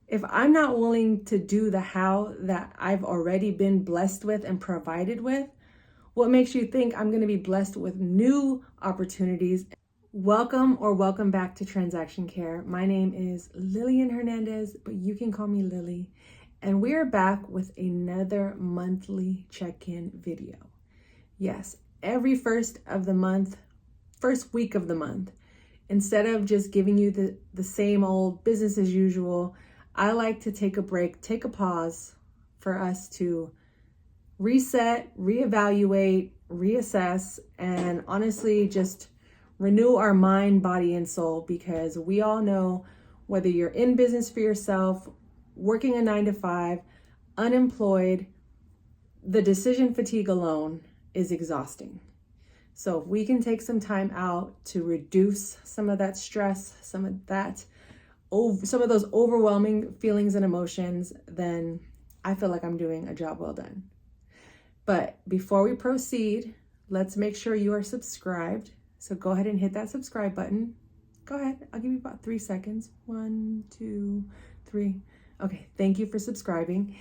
If I'm not willing to do the how that I've already been blessed with and provided with, what makes you think I'm going to be blessed with new opportunities? Welcome back to Transaction Care. My name is Lillian Hernandez, but you can call me Lily. And we're back with another monthly check-in video. Yes, every first week of the month, instead of just giving you the same old business as usual, I like to take a break, take a pause for us to reset, reevaluate, reassess, and honestly just renew our mind, body, and soul, because we all know whether you're in business for yourself, working a 9 to 5, unemployed, the decision fatigue alone is exhausting. So if we can take some time out to reduce some of that stress, some of those overwhelming feelings and emotions, then I feel like I'm doing a job well done. But before we proceed, let's make sure you are subscribed. So go ahead and hit that subscribe button. Go ahead, I'll give you about 3 seconds. 1, 2, 3. Okay, thank you for subscribing.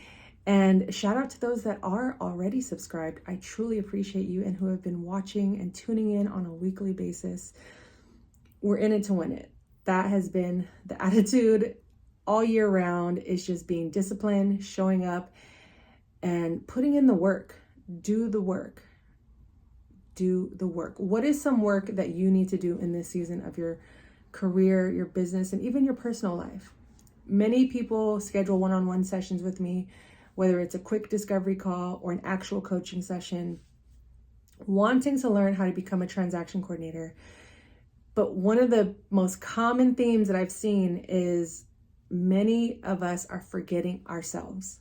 And shout out to those that are already subscribed. I truly appreciate you, and who have been watching and tuning in on a weekly basis. We're in it to win it. That has been the attitude all year round, is just being disciplined, showing up, and putting in the work. Do the work. Do the work. What is some work that you need to do in this season of your career, your business, and even your personal life? Many people schedule one-on-one sessions with me, whether it's a quick discovery call or an actual coaching session, wanting to learn how to become a transaction coordinator. But one of the most common themes that I've seen is many of us are forgetting ourselves.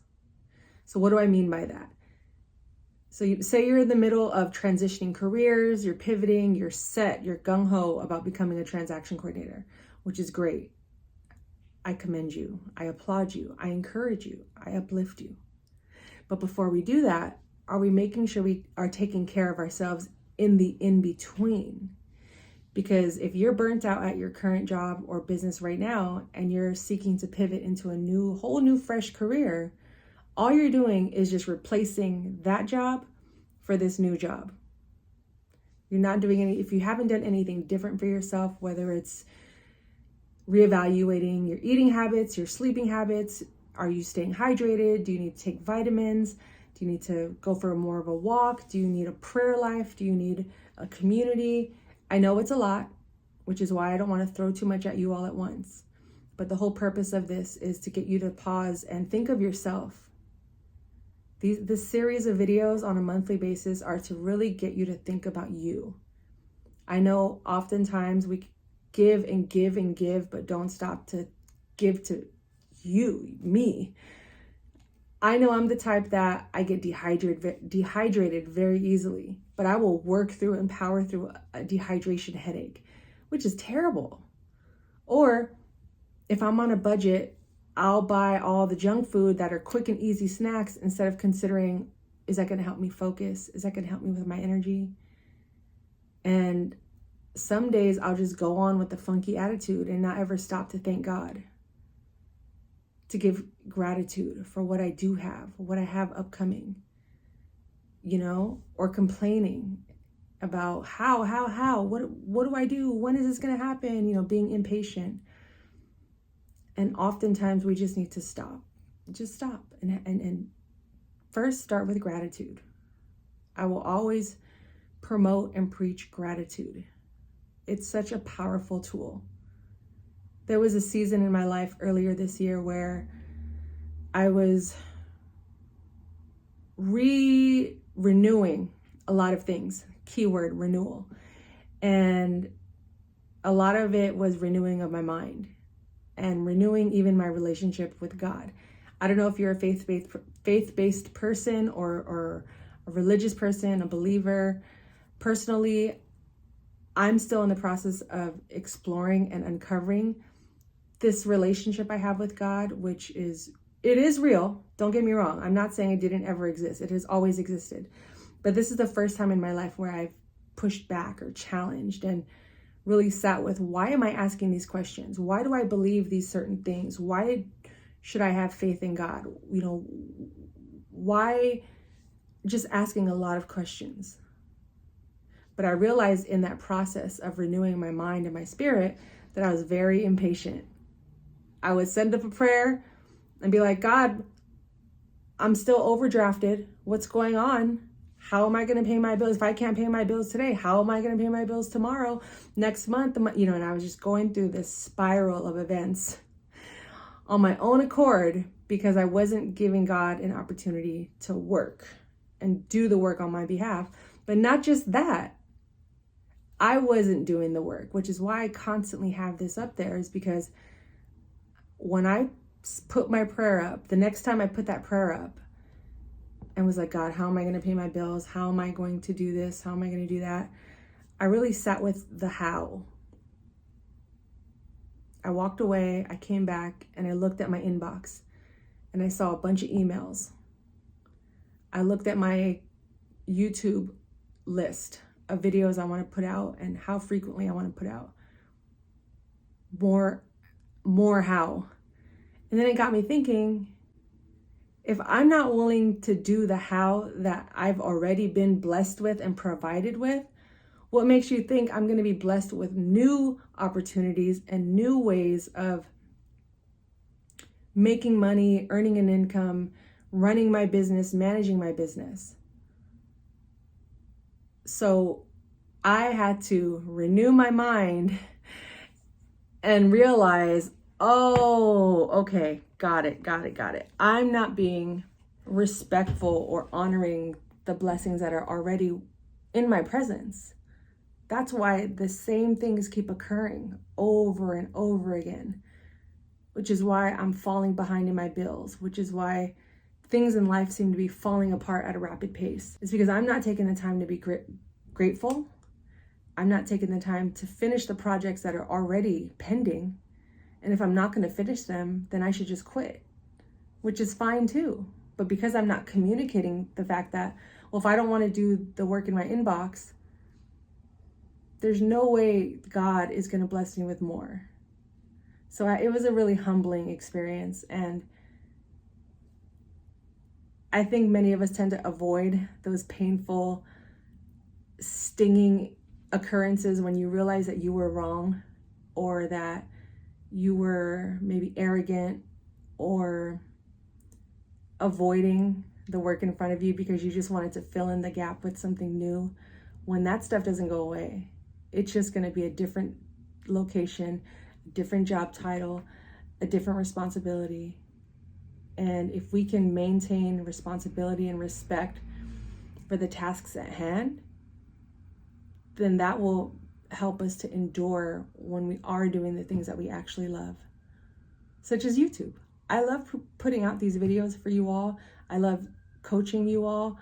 So what do I mean by that? So you say you're in the middle of transitioning careers, you're pivoting, you're set, you're gung-ho about becoming a transaction coordinator, which is great. I commend you. I applaud you. I encourage you. I uplift you. But before we do that, are we making sure we are taking care of ourselves in the in-between? Because if you're burnt out at your current job or business right now, and you're seeking to pivot into a whole new fresh career, all you're doing is just replacing that job for this new job. You're not doing if you haven't done anything different for yourself, whether it's reevaluating your eating habits, your sleeping habits, are you staying hydrated? Do you need to take vitamins? Do you need to go for more of a walk? Do you need a prayer life? Do you need a community? I know it's a lot, which is why I don't want to throw too much at you all at once. But the whole purpose of this is to get you to pause and think of yourself. This series of videos on a monthly basis are to really get you to think about you. I know oftentimes we give and give and give, but don't stop to give to you, me. I know I'm the type that I get dehydrated very easily, but I will work through and power through a dehydration headache, which is terrible. Or if I'm on a budget, I'll buy all the junk food that are quick and easy snacks instead of considering, is that going to help me focus? Is that going to help me with my energy? And some days I'll just go on with the funky attitude and not ever stop to thank God, to give gratitude for what I do have, what I have upcoming, or complaining about what do I do? When is this going to happen? Being impatient. And oftentimes we just need to stop. Just stop and first start with gratitude. I will always promote and preach gratitude. It's such a powerful tool. There was a season in my life earlier this year where I was renewing a lot of things, keyword renewal. And a lot of it was renewing of my mind and renewing even my relationship with God. I don't know if you're a faith-based person or a religious person, a believer. Personally, I'm still in the process of exploring and uncovering this relationship I have with God, which is real. Don't get me wrong. I'm not saying it didn't ever exist. It has always existed. But this is the first time in my life where I've pushed back or challenged and really sat with, why am I asking these questions? Why do I believe these certain things? Why should I have faith in God? Why? Just asking a lot of questions. But I realized in that process of renewing my mind and my spirit that I was very impatient. I would send up a prayer and be like, God, I'm still overdrafted. What's going on? How am I going to pay my bills? If I can't pay my bills today, how am I going to pay my bills tomorrow, next month? And I was just going through this spiral of events on my own accord because I wasn't giving God an opportunity to work and do the work on my behalf. But not just that, I wasn't doing the work, which is why I constantly have this up there, is because when I put my prayer up, the next time I put that prayer up and was like, God, how am I going to pay my bills? How am I going to do this? How am I going to do that? I really sat with the how. I walked away, I came back, and I looked at my inbox and I saw a bunch of emails. I looked at my YouTube list of videos I want to put out and how frequently I want to put out. More how. And then it got me thinking, if I'm not willing to do the how that I've already been blessed with and provided with, what makes you think I'm going to be blessed with new opportunities and new ways of making money, earning an income, running my business, managing my business? So I had to renew my mind and realize, oh, okay, got it. I'm not being respectful or honoring the blessings that are already in my presence. That's why the same things keep occurring over and over again, which is why I'm falling behind in my bills, which is why things in life seem to be falling apart at a rapid pace. It's because I'm not taking the time to be grateful. I'm not taking the time to finish the projects that are already pending. And if I'm not going to finish them, then I should just quit, which is fine too. But because I'm not communicating the fact that, well, if I don't want to do the work in my inbox, there's no way God is going to bless me with more. So it was a really humbling experience. And I think many of us tend to avoid those painful, stinging occurrences when you realize that you were wrong, or that you were maybe arrogant or avoiding the work in front of you because you just wanted to fill in the gap with something new. When that stuff doesn't go away, it's just going to be a different location, a different job title, a different responsibility. And if we can maintain responsibility and respect for the tasks at hand, then that will help us to endure when we are doing the things that we actually love, such as YouTube. I love putting out these videos for you all. I love coaching you all.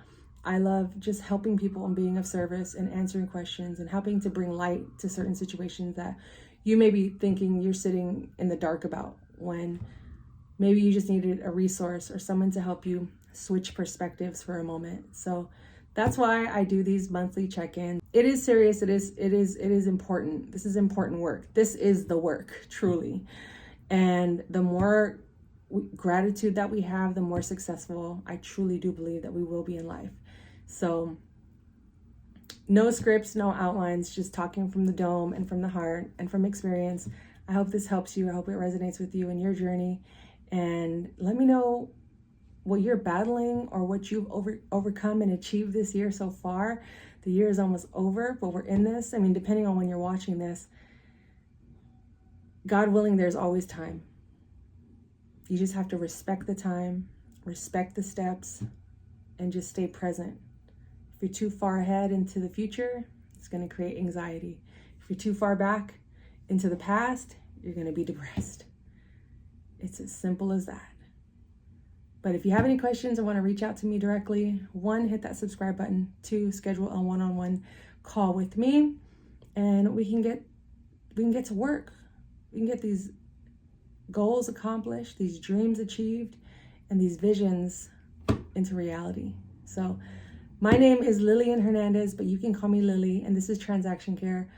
I love just helping people and being of service and answering questions and helping to bring light to certain situations that you may be thinking you're sitting in the dark about, when maybe you just needed a resource or someone to help you switch perspectives for a moment. So that's why I do these monthly check-ins. It is serious. It is important. This is important work. This is the work, truly. And the more gratitude that we have, the more successful I truly do believe that we will be in life. So no scripts, no outlines, just talking from the dome and from the heart and from experience. I hope this helps you. I hope it resonates with you in your journey. And let me know what you're battling or what you've overcome and achieved this year so far. The year is almost over, but we're in this. I mean, depending on when you're watching this, God willing, there's always time. You just have to respect the time, respect the steps, and just stay present. If you're too far ahead into the future, it's going to create anxiety. If you're too far back into the past, you're going to be depressed. It's as simple as that. But if you have any questions or want to reach out to me directly, 1, hit that subscribe button. 2, schedule a one-on-one call with me, and we can get to work. We can get these goals accomplished, these dreams achieved, and these visions into reality. So my name is Lillian Hernandez, but you can call me Lily, and this is Transaction Care.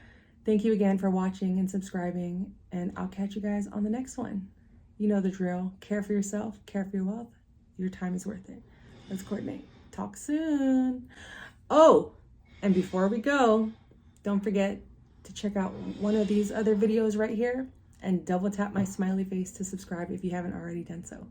Thank you again for watching and subscribing, and I'll catch you guys on the next one. You know the drill. Care for yourself, care for your wealth. Your time is worth it. Let's coordinate. Talk soon. Oh, and before we go, don't forget to check out one of these other videos right here and double tap my smiley face to subscribe if you haven't already done so.